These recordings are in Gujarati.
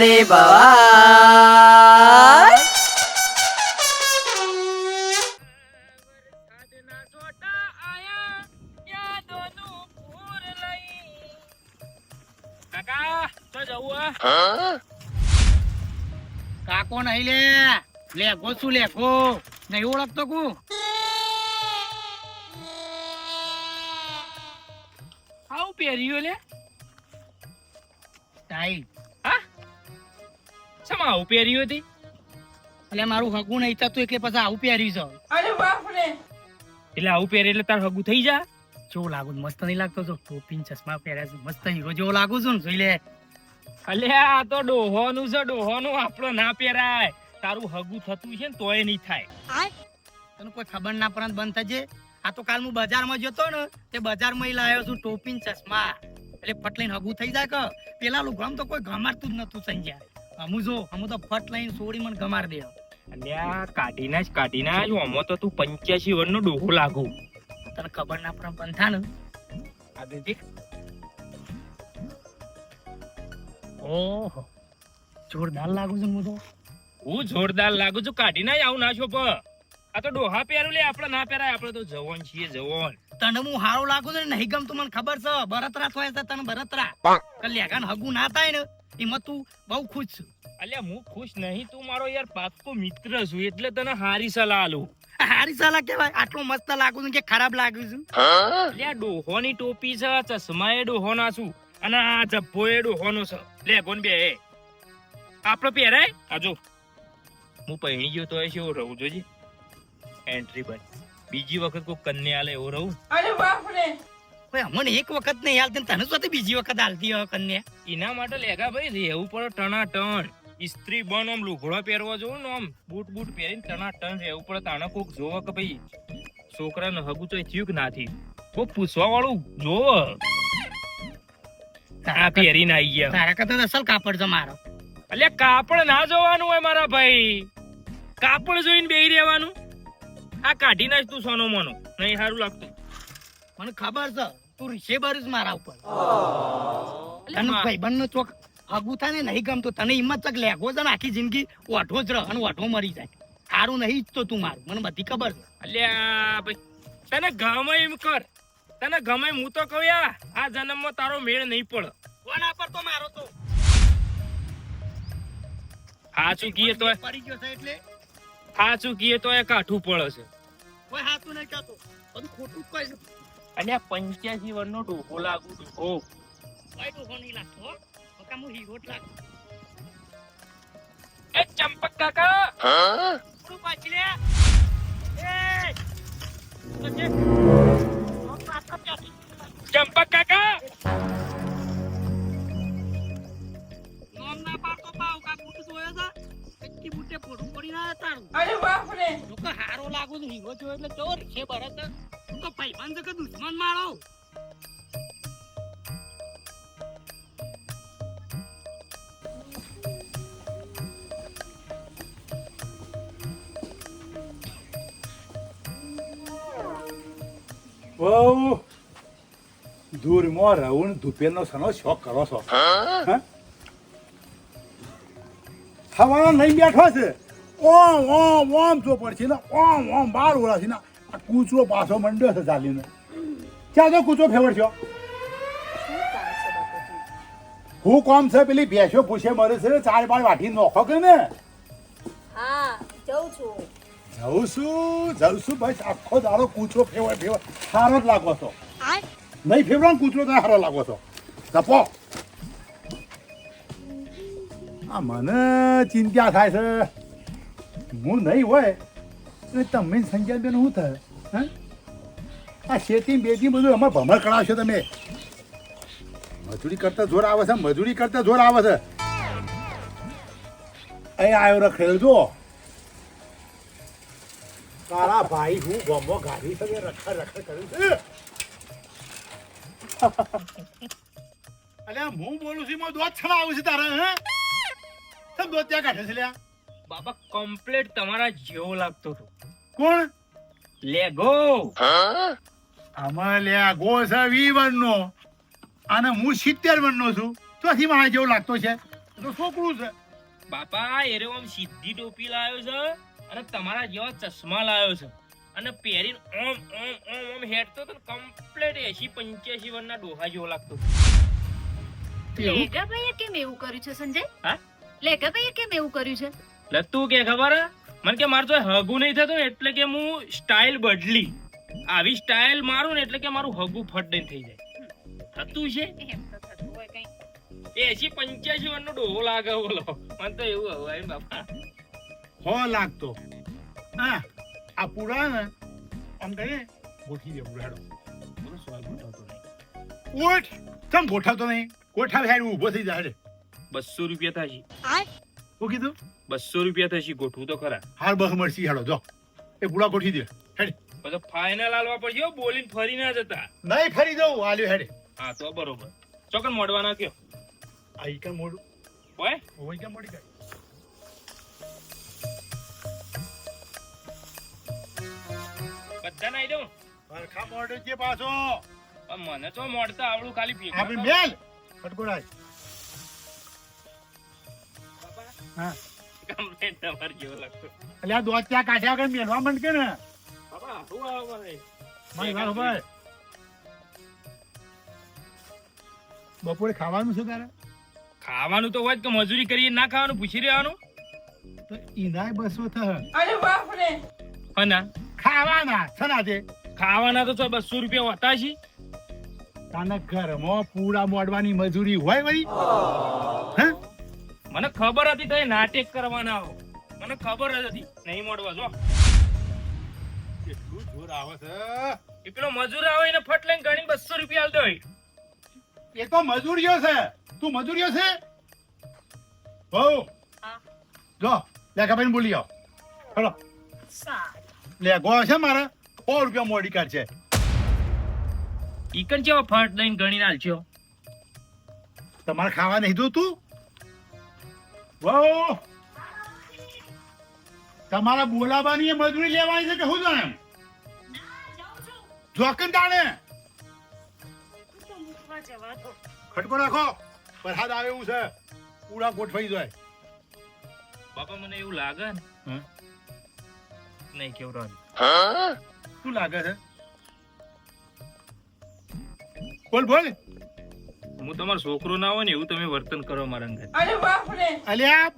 ને ભવાય. કાકો નહીં લે લેખો શું લેખો નહીં ઓળખતો કુ આવું પહેર્યું લે ટાઈલ શેમાં આવું પહેર્યું હતી? એટલે મારું હગું નહીં થતું એટલે પછી આવું પહેર્યું છે. એટલે આવું પહેરે એટલે તાર હગું થઈ જા. કેવું લાગુ મસ્ત નહીં લાગતો છો ટોપી ને ચશ્મા પહેર્યા છે મસ્ત હીરો જેવો લાગુ છું ને જોઈ લે. અલ્યા આ તો ડોહોનું છે ડોહોનું આપણો ના પહેરાય. તારું હગું થતું છે ને તોય નહીં થાય. તને કોઈ ખબર ના પડે બંધ થજે. આ તો કાલ હું બજારમાં જતો ને તે બજારમાં લાવ્યો છું ટોપી ને ચશ્મા એટલે ફટ લઈને હગું થઈ જાય કે પેલા લુગડામ તો કોઈ ગમાડતું જ નતું સંજ્યા. અમુ તો ફટ લઈને સોડી મને ગમાડ દે. અલ્યા કાઢી નાખ આમાં તો તું 85 વર્ષનો ડોહો લાગુ. તને ખબર ના પડે બંધ થા ને આગળ દેખ. ઓહો જોરદાર લાગુ છું હું તો. હું જોરદાર લાગુ છું. કાઢી નાખ આવું ના છોપ. આ તો ડોહા પહેરું લે આપણે ના પહેરાય. આપણે તો જવાન છીએ જવાન. તને હું હારો લાગુ છું ને નહીં ગમતું મને ખબર છે. બરતરા થાય છે તને બરતરા કલ્યાણ હગું ના થાય ને એમાં તું બહુ ખુશ છું. અલ્યા હું ખુશ નહીં. તું મારો યાર પાક્કો મિત્ર છું એટલે તને હારી સલાહ આલું. હારી સાલા કેવાય આટલો મસ્ત લાગુ છું કે ખરાબ લાગુ છું? અલ્યા ડોહોની ટોપી છે, ચશ્મા એ ડોહોના છું અને આ જબ્બો એ ડોહોનો છે. લે કોણ બે આપણે પહેરાય? આ જો હું પહેરી ગયો તો એવો રહું જોજી. એન્ટ્રી પર બીજી વખત કોઈ કન્યા આલે એવો રહું. અમને એક વખત નહીં હાલતી તને શું બીજી વખત હાલતી હોય કન્યા? એના માટે લેગા ભાઈ રહેવું પડે ટણાટણ. ઇસ્ત્રી બન આમ લુગડો પહેરવો જોવું ને આમ બૂટ પહેરીને ટણાટણ રહેવું પડે. તાણે કોક જોવે કે ભાઈ છોકરાને હગું તો થયું કે ના થયું. કોક પૂછવા વાળું જોવે. આ પહેરીને આવી ગયા. તારા કરતા અસલ કાપડ છે મારો. અલ્યા કાપડ ના જોવાનું હોય મારા ભાઈ. કાપડ જોઈને બેહી રહેવાનું. આ કાઢી નાખ તું સોનો મોનો નહીં સારું લાગતું. મને ખબર છે તું રીસે ભરું મારા ઉપર. તને ભાઈબંધ નો ચોક હગું થાય ને નહીં ગમતું તને હિંમત તક લેગો છે ને આખી જિંદગી ઓઠો જ રહ અને ઓઠો મરી જાય. સારું નહીં ઈચ્છતો તું મારું મને બધી ખબર છે. અલ્યા ભાઈ તને ગમે એમ કર. તને ગમે હું તો કહું આ જન્મમાં તારો મેળ નહીં પડે. કોના પર તો મારો તો હાચું કીએ તો પડી ગયો છે એટલે હાચું કીએ તો એ કાઠું પડે છે. કોઈ હાથું નહીં કહેતો બધું ખોટું કહે છે. અને 85 વર્ષનો ડોહો લાગુ ડોહો. કોઈ ડોહો નહીં લાગતો હો. પક્કા હું હીરો જ લાગુ. એ ચંપક કાકા થોડું પાછી લે. ચંપક કાકા નામ ના પાડતો પાવ કા બૂટ જોયો છે કચ્ચી બૂટે ફોટો પડી ના તારું. અરે બાપ રે લોકો હારો લાગુ છે હીરો જોયો એટલે ચોર છે ભરત તું તો ભાઈબંધ છે કે દુશ્મન મારો. બહુ દૂરમાં રહું ધુપેરનો સનો શોખ કરો છો. હવાનો નહીં બેઠો છે ઓમ ઓમ ઓમ તો પડશે ને ઓમ ઓમ બાર ઓળા છે ને આ કૂચરો પાછો મંડ્યો છે ચાલીને. ક્યાં તો કૂચરો ફેવર છો? હું કોમ છે પેલી ભેંસો પૂછે મરે છે ચાર બાર વાટી નોખો કે ને. હા જઉં છું જઉં છું ભાઈ આખો દાડો કૂચરો ફેવર સારો જ લાગો છો. નહીં ફેવરો કૂતરો તો સારો લાગો છો. તપો આ મને ચિંતા થાય છે હું નહીં હોય એટલે તમે સંજયબેન શું થાય? હા આ શેતી બેતી બધું અમારે ભમર કરાવશો તમે. મજૂરી કરતા જોર આવે છે અહીં આવ્યો રખેલ જો તારા ભાઈ હું ગમો ગાડી છે રખડ કર્યું છે. અલ્યા હું બોલું છું એમાં દોત છણા આવું છે તારે હે તમ દોત ત્યાં કાઢે છે લ્યા. બાબા કમ્પ્લીટ તમારા જેવો લાગતો હતો. કોણ લેગો આમાં લ્યા ગો છે 20 વર્ષનો અને હું 70 વર્ષનો છું. ચોથી મારા જેવો લાગતો છે. તો છોકરું છે. બાપા એરે આમ સીધી ટોપી લાવ્યો છે અને તમારા જેવા ચશ્મા લાવ્યો છે અને પહેરીને ઓમ ઓમ ઓમ ઓમ હેડતો તો કમ્પ્લીટ 80-85 વર્ષના ડોહા જેવો લાગતો. લેગાભાઈએ કેમ એવું કર્યું છે સંજય? હા? લેગાભાઈએ કેમ એવું કર્યું છે? લતું કે ખબર હે? મને કે મારું તો હગું નહીં થતું ને એટલે કે હું સ્ટાઇલ બદલી. આવી સ્ટાઇલ મારું ને એટલે કે મારું હગું ફટ દઈને થઈ જાય. થતું છે એમ તો થતું હોય કઈ. 80-85 વર્ષનો ડોહો લાગે બોલો. મને તો એવું હવે બાપા. હો લાગતો. હા આ પૂરા ને આમ કહીએ ગોઠી દે પૂરાડો. બોલો સવાલ ગોઠવતો નહીં. ઉઠ કેમ ગોઠવતો નહીં? ગોઠાવ હેડ ઊભો થઈ જાય. 200 રૂપિયા થશે. શું કીધું? 200 રૂપિયા થશે. ગોઠવું તો ખરા. હાર બસ મળશે હેડો જો. એ પૂરા ગોઠી દે હેડ. પછી ફાઇનલ આલવા પડશે હો, બોલીને ફરી ના જતા. નહીં ફરી દઉં આલ્યો હેડ. હા તો બરોબર. ચોકન મોડવાના કયો આઈ કે મોડું હોય હોય કે મોડી ગઈ. બધા નાઈ દઉં. હરખા મોડે છે પાછો. પણ મને તો મોડતા આવડું ખાલી ભેગા આપણે કરો. મેલ ફટકોડાય. હા કમ્પ્લેટ તમાર જેવો લાગતો. એટલે આ દોત ત્યાં કાઢ્યા આગળ મેલવા માંડ કે ને બાબા શું આવો મને? મારી વાત ભાઈ બપોરે ખાવાનું છે તારે? ખાવાનું તો હોય જ કે મજૂરી કરીએ ના ખાવાનું પૂછી રહેવાનું. તો ઈનાય 200 થશે. હના ખાવાના સના છે ખાવાના તો 200 રૂપિયા હોતા છે. તાને ઘરમાં પૂરા મોડવાની મજૂરી હોય વળી. હે મને ખબર હતી તો એ નાટક કરવાના આવો. મને ખબર જ હતી નહીં મોડવા જો. કેટલું જોર આવે છે. એ પેલો મજૂર આવે એને ફટ લઈને ગણી 200 રૂપિયા આલ દો. એ તો મજૂરીઓ છે. તું મજૂરીઓ છે હો. જો લેખાભાઈ બોલી આવ. હેલો લે ગો છે મારે 100 રૂપિયા મોડી કાઢ છે. ઈકન જેવો ફટ લઈને ગણીને આલજો. તમારે ખાવા નહીં જોતું? વો તમારા બોલાવાની મજૂરી લેવાની છે કે શું જાણે? જોકન તાણે ખટકો રાખો. વરસાદ આવે એવું છે. પૂરા ગોઠવાઈ જાય. બાપા મને એવું લાગે ને હમ? નહીં કેવું રહ્યું. શું લાગે છે? બોલ બોલ. હું તમારો છોકરો ના હોય ને એવું તમે વર્તન કરો મારા અંગત. અલ્યા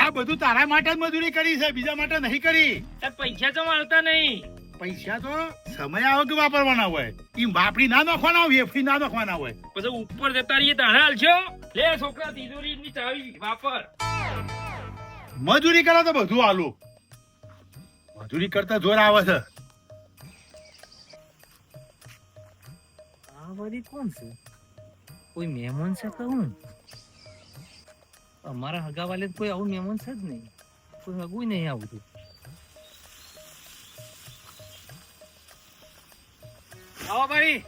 આ બધું તારા માટે જ મજૂરી કરી છે, બીજા માટે નહીં કરી. પૈસા તો મળતા નહીં. પૈસા તો સમય આવે કે વાપરવાના હોય. ઈ વાપરી ના નાખવાના હોય, વેફરી ના નાખવાના હોય. પછી ઉપર જતા રહીએ તાણે હાલજો. લે છોકરા તિજોરીની ચાવી વાપર. મજૂરી કરે તો બધું આલું. મજૂરી કરતા જોર આવે છે. આ બધી કોણ છે? કોઈ મહેમાન છે કે હું? અમારા હગાવાલે કોઈ આવું મહેમાન છે જ નહીં. કોઈ હગું નહીં આવતું. આવો ભાઈ.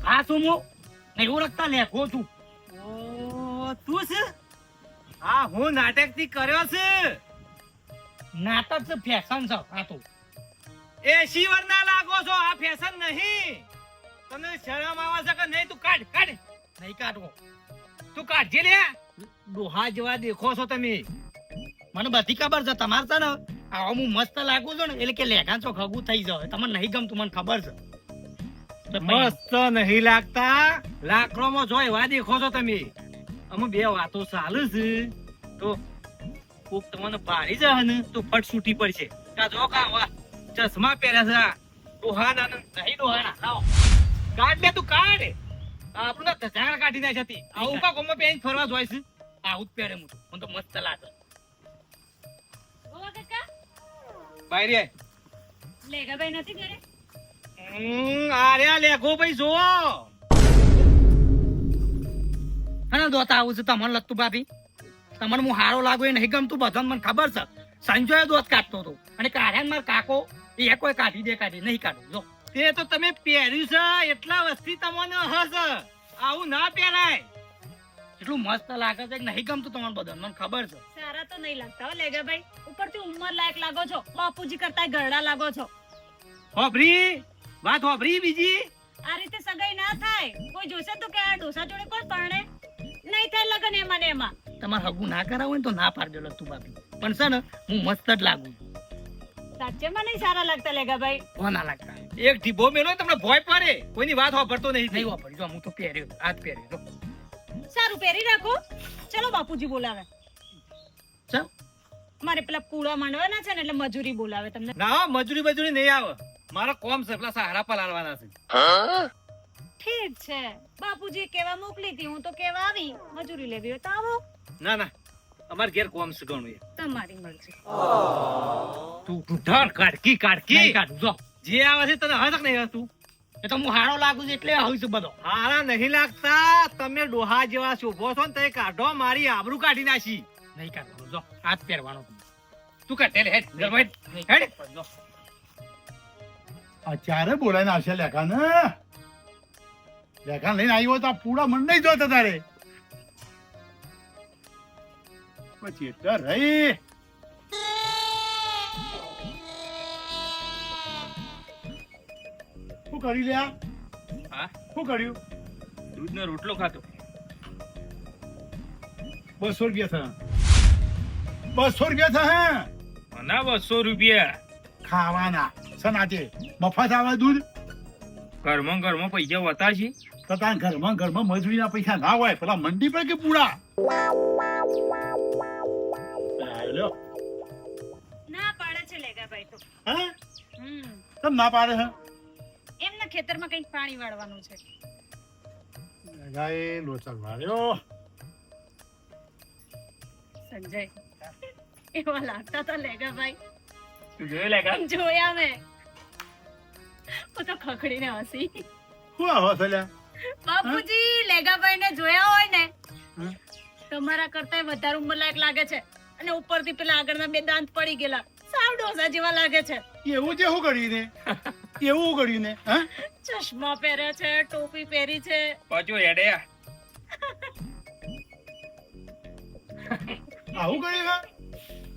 હા શું હું એવું રખતા લેખો છું. ઓ તું છે? હા હું નાટક થી કર્યો છે. નાટક છે ફેશન છે આ તો. 80 વર્ષના લાગો છો. આ ફેશન નહીં. તને શરમ આવે છે કે નહીં? તું કાઢ કાઢ. નહીં કાઢવો. તું કાઢજે લે. ડોહા જેવા દેખો છો તમે. મને બધી ખબર છે. તમારે છે ને આવો હું મસ્ત લાગુ છું ને એટલે કે લેખા છો ખગું થઈ જાય. તમને નહીં ગમતું મને ખબર છે. મસ્ત નહીં લાગતા. લાકડોમાં જો એવા દેખો છો તમે. અમે બે વાતો ચાલુ છે તો કોક તમને પાડી જાય ને તો ફટ છૂટી પડશે. કા જો કા વાહ ચશ્મા પહેર્યા છે આ ડોહાના ને નહીં ડોહાના. લાવો કાઢ લે તું કાઢ. આપણને ધજાગા કાઢી નાખી હતી. આવું કા ગમે પહેરીને ફરવા જોઈ છે. આવું જ પહેરે હું તો. મને તો મસ્ત લાગે. ઓવા કાકા બાય રે. લેગાભાઈ નથી ઘરે? આ રે લેખો ભાઈ જો. અને દોત આવું છે તમને લગતું ભાભી. તમને હું હારો લાગુ એ નહીં ગમતું. બધાને મને ખબર છે. સંજોએ દોત કાઢતો હતો અને કાઢ્યા મારા કાકો એ કોઈ કાઢી દે કાઢી નહીં કાઢું. જો તે તો તમે પહેર્યું છે એટલા વસ્તી તમને હસ. આવું ના પહેરાય. એટલું મસ્ત લાગે છે કે નહીં ગમતું તમને બધાને મને ખબર છે. સારા તો નહીં લાગતા હો લેગાભાઈ. ઉપરથી ઉંમર લાયક લાગો છો. બાપુજી કરતા ઘરડા લાગો છો. હોભરી વાત હોભરી બીજી. આ રીતે સગાઈ ના થાય. કોઈ જોશે તો કે આ ડોસા જોડે કોણ પરણે? નહીં થાય લગન એમાં ને એમાં. તમારે હગું ના કરાવું હોય ને તો ના પાડજો લતું ભાભી. પણ છે ને હું મસ્ત જ લાગુ સાચેમાં નહીં સારા લાગતા લેગાભાઈ. કોના લાગતા એક ઢીબો મેલો તમને ભોય પડે કોઈની વાત વાપરતો નહીં નહીં વાપરી જો હું તો પહેર્યો આજ પહેર્યો જો. સારું પહેરી રાખો. ચલો બાપુજી બોલાવે. ચાલ. મારે પેલા પૂળા માંડવાના છે ને એટલે મજૂરી બોલાવે તમને. ના મજૂરી નહીં આવે મારા કોમ છે પેલા સહારા પલાળવાના છે ઠીક છે બાપુજી કેવા મોકલી હતી હું તો કેવા આવી. મજૂરી લેવી હોય તો આવો. ના અમાર ઘેર કોમ છે ઘણું તમારી મરજી. તું ઢાર કાઢકી નહીં કાઢું જો. જે આવે છે તને હક નહીં હતું એ તો હું હારો લાગુ છું એટલે આવું છું બધો. હારા નહીં લાગતા તમે ડોહા જેવા શોભો છો ને તે કાઢો મારી આબરૂ કાઢી નાખી નહીં કાઢવાનું જો આજ પહેરવાનો તું કાઢે હેડ ઘરમાં હેડ જો. અત્યારે બોલાઈને આવશે લેખાને લેખા લઈને આવ્યો તો આ પૂરા મન નહીં જોતા તારે પછી એટલે રહી શું કરી લ્યા હા શું કર્યું દૂધનો રોટલો ખાતો 200 રૂપિયા થયા ના 200 રૂપિયા ખાવાના સનાતે મફત આવે દૂધ ઘરમાં પૈસા હોતા છે તો તાર ઘરમાં મજૂરીના પૈસા ના હોય પેલા મંડી પર કે પૂરા લ્યો ના પાડે છે લેગાભાઈ તો. હે હમ તમ ના પાડે હે એમના ખેતરમાં કંઈક પાણી વાળવાનું છે. ગાય લોચક માર્યો સંજય એવા લાગતા તો લેગાભાઈ. તું જોઈ લેગા જોયા મેં. હું તો ખખડીને હસી. શું આવો છલ્યા બાપુજી લેગાભાઈ ને જોયા હોય ને હમ? તમારા કરતા વધારે ઉંમર લાયક લાગે છે અને ઉપરથી પેલા આગળના 2 દાંત પડી ગયેલા સાવ ડોસા જેવા લાગે છે. એવું જે શું કર્યું ને એવું કર્યું ને હા ચશ્મા પહેર્યા છે, ટોપી પહેરી છે. પાછો હેડે આવું કર્યું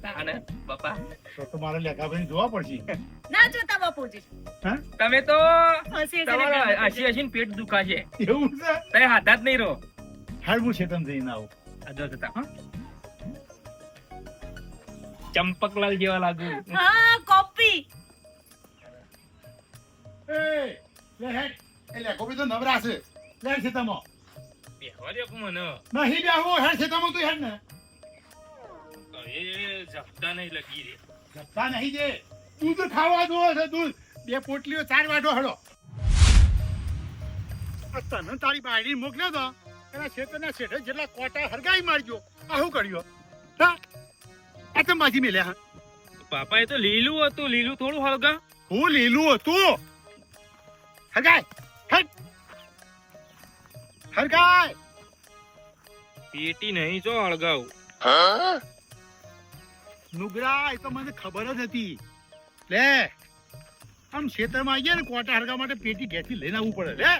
હા અને બાપા તો તમારે લેખાભાઈ જોવા પડશે ના જોતા બાપુજી. હા તમે તો હસી તમારા હસી પેટ દુખાશે એવું છે તે હાથા જ નહીં રહો હાલ હું શેતમ જઈને આવું આ જો જતા હા ચંપકલાલ જેવા લાગુ હા કોપી. એ લે હેડ એ લેખોભાઈ તો નવરા છે લે શેતમો બેહવા દે મને નહીં બેહવો હેડ શેતમો તું હેડ ને એ જપતા નહીં લગી રે જપતા નહીં દે દૂધ ખાવા દો છે દૂધ 2 પોટલીઓ 4 વાટો હડો તને તારી બાયડી મોકલ્યો તો એના શેતરના શેઠે જેટલા કોટા હરગાઈ મારજો આ શું કર્યો હા આ તમે બાજી મેલ્યા હા પાપા એ તો લીલું હતું લીલું થોડું હળગા હું લીલું હતું હરગાય હટ હરગાય પેટી નહીં જો હળગાવ નુગરા એ તો મને ખબર જ હતી લે આમ ખેતરમાં આવીએ ને કોટા હરગા માટે પેટી ઘેરથી લઈને આવવું પડે લે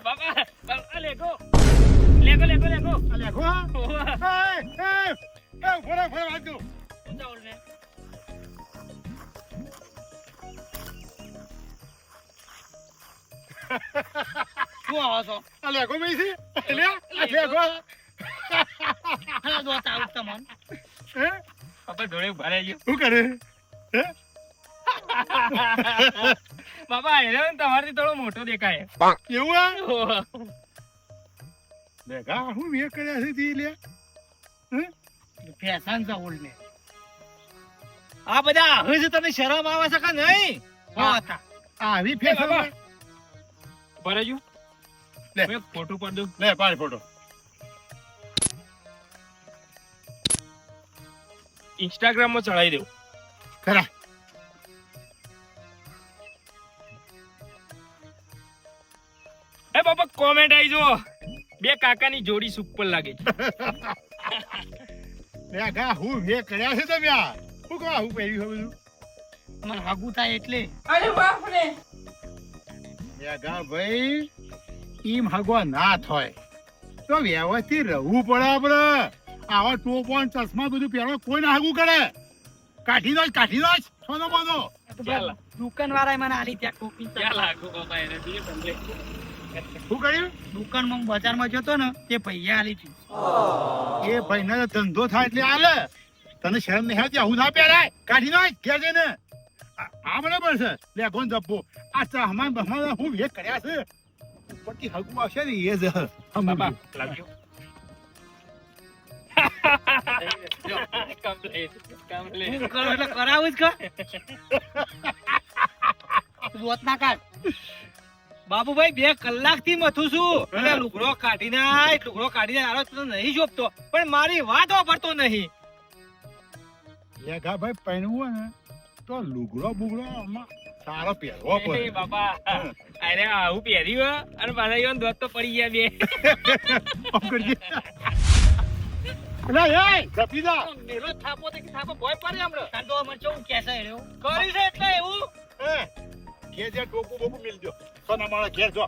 બાપા લેગો આ લેખો હા ફોરા વાંચો શું આવો છો આ લેખો ભાઈ છે લે આ લેખો હા જોતા આવું તમને હે બાપા ધોળે ઉભા રહેજો શું કરે હે બાપા હેરો તમારથી થોડો મોટો દેખાય એવું આ લેખા હું વે કર્યા છે તી લે ફેશન છે ઓલ્ડ ને આ બધા હવે તમને શરમ આવે છે કે નહીં હતા આવી ફેશન ભરેજો લે. લે ફોટો પાડ દો લે પાડ ફોટો ઇન્સ્ટાગ્રામ માં ચડાવી દઉં ખરા એ બાપા કોમેન્ટ આવી જો બે કાકાની જોડી સુપર લાગે છે લેખા હું વે કર્યા છે તમે આ શું કહો હું પહેર્યું છે બધું મને હગું થાય એટલે લેખા ભાઈ ઈમ હગવા ના થાય તો વ્યવસ્થિત રહેવું પડે આપણે આવા ટોપો ને ચશ્મા બધું પહેરવા કોઈ ના હગું કરે કાઢી દો સોનો બોનો ચાલ. દુકાન વાળાએ મને આલી ત્યાં ટોપી ક્યાં લાગુ બાપા એને જોઈએ તમને. શું કર્યું દુકાનમાં હું બજારમાં જતો ને તે ભૈયા આલી હતી એ ભાઈને તો ધંધો થાય એટલે હાલે તને શરમ નહીં આવતી આવું ના પહેરાય કાઢી નાખ ઘેર જઈને આ બરાબર છે લે કોણ જપ્પો આ ચાહમાન બહમાન હું વેક કર્યા છે ઉપરથી હગું આવશે ને એ જ બાપા લાગ્યો. Complete. હું કરું એટલે કરાવું જ કર રોત ના કાઢ બાબુભાઈ 2 કલાકથી મથું છું એટલે લુગડો કાઢીને આરો તો નહીં જોપતો પણ મારી વાત વાપરતો નહીં લેઘા ભાઈ પહેરવું હોય ને તો લુગડો બુગડો આમાં સારો પહેરવો એ પડે બાપા અરે આવું પહેર્યું અને પાછા ઈવન દોત તો પડી ગયા બે. અલા એ જપીદા મેલો થાપો તે થાપો ભોય પડે હમણાં કાંદો મને કેવું કેસે એરો કરી છે એટલે એવું એ ઘેર જે ટોકું બોકું મિલ દો સોના માળા ઘેર જો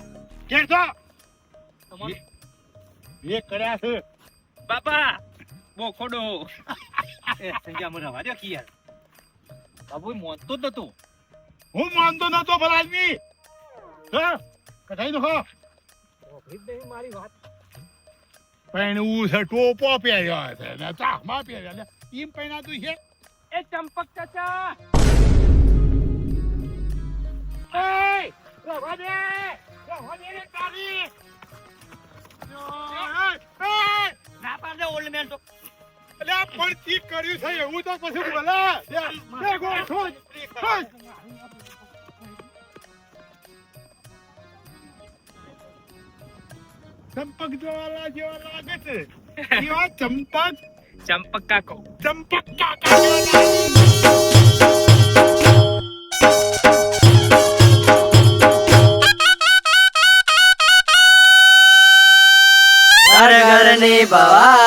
એ કર્યા છે બાપા બોખોડો. એ સંજ્ઞા મને રવા દે કે યાર બાબુ મોનતો જ નતો હું માનતો નતો ભલા આદમી હા કઢાઈ નો મારી વાત પહેરવું છે ટોપો પહેર્યો છે ને ચાહમાં પહેર્યા લે ઈમ પહેરાતું છે એ ચંપક ચાચા એ રવા દે રે તારી ના પાડે ઓલ્ડ મેન તો અલ્યા પણ ઠીક કર્યું છે એવું તો પછી બોલે લે ગો છોડ ચંપક જેવા લાગે છે એવા ચંપક કાકો. ચંપક કાકા જેવા લાગે. ઘર ઘરની ભવા